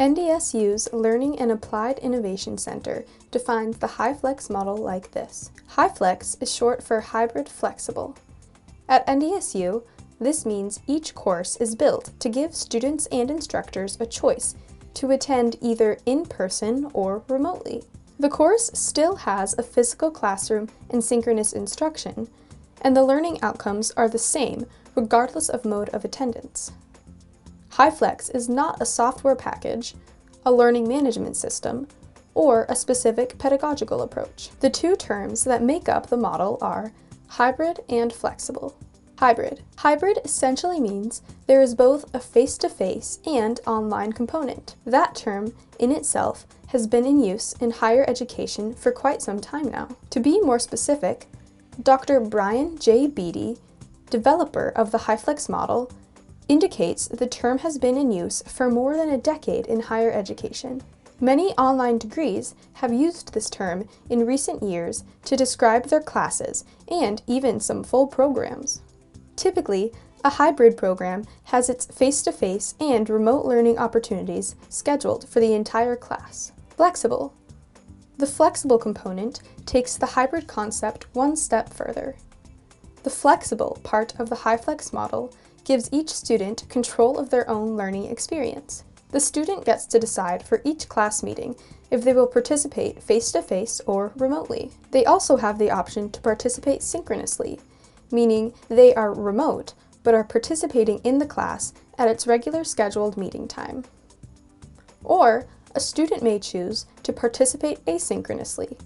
NDSU's Learning and Applied Innovation Center defines the HyFlex model like this. HyFlex is short for hybrid flexible. At NDSU, this means each course is built to give students and instructors a choice to attend either in person or remotely. The course still has a physical classroom and synchronous instruction, and the learning outcomes are the same regardless of mode of attendance. HyFlex is not a software package, a learning management system, or a specific pedagogical approach. The two terms that make up the model are hybrid and flexible. Hybrid. Hybrid essentially means there is both a face-to-face and online component. That term, in itself, has been in use in higher education for quite some time now. To be more specific, Dr. Brian J. Beatty, developer of the HyFlex model, indicates the term has been in use for more than a decade in higher education. Many online degrees have used this term in recent years to describe their classes and even some full programs. Typically, a hybrid program has its face-to-face and remote learning opportunities scheduled for the entire class. Flexible. The flexible component takes the hybrid concept one step further. The flexible part of the HyFlex model gives each student control of their own learning experience. The student gets to decide for each class meeting if they will participate face-to-face or remotely. They also have the option to participate synchronously, meaning they are remote but are participating in the class at its regular scheduled meeting time. Or a student may choose to participate asynchronously,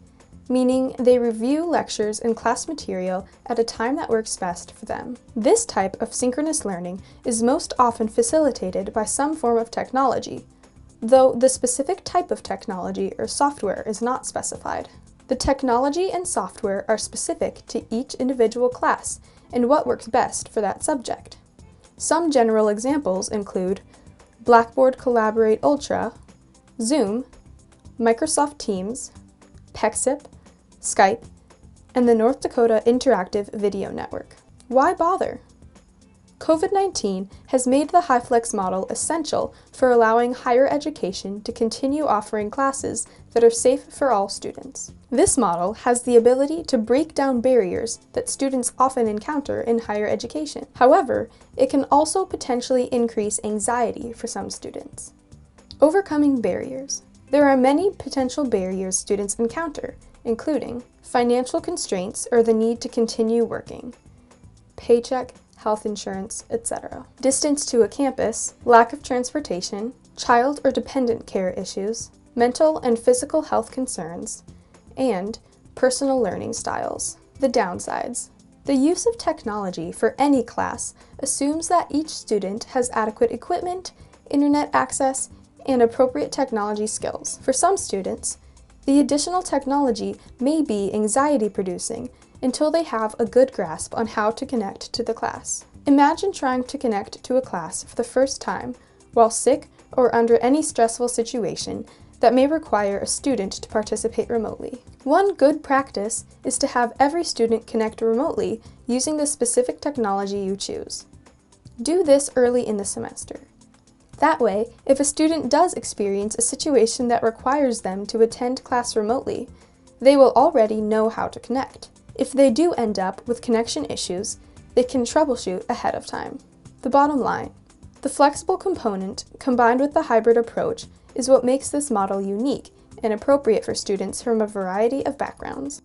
meaning they review lectures and class material at a time that works best for them. This type of synchronous learning is most often facilitated by some form of technology, though the specific type of technology or software is not specified. The technology and software are specific to each individual class and what works best for that subject. Some general examples include Blackboard Collaborate Ultra, Zoom, Microsoft Teams, Pexip, Skype, and the North Dakota Interactive Video Network. Why bother? COVID-19 has made the HyFlex model essential for allowing higher education to continue offering classes that are safe for all students. This model has the ability to break down barriers that students often encounter in higher education. However, it can also potentially increase anxiety for some students. Overcoming barriers. There are many potential barriers students encounter, including financial constraints or the need to continue working, paycheck, health insurance, etc. Distance to a campus, lack of transportation, child or dependent care issues, mental and physical health concerns, and personal learning styles. The downsides. The use of technology for any class assumes that each student has adequate equipment, internet access, and appropriate technology skills. For some students, the additional technology may be anxiety-producing until they have a good grasp on how to connect to the class. Imagine trying to connect to a class for the first time while sick or under any stressful situation that may require a student to participate remotely. One good practice is to have every student connect remotely using the specific technology you choose. Do this early in the semester. That way, if a student does experience a situation that requires them to attend class remotely, they will already know how to connect. If they do end up with connection issues, they can troubleshoot ahead of time. The bottom line, the flexible component combined with the hybrid approach is what makes this model unique and appropriate for students from a variety of backgrounds.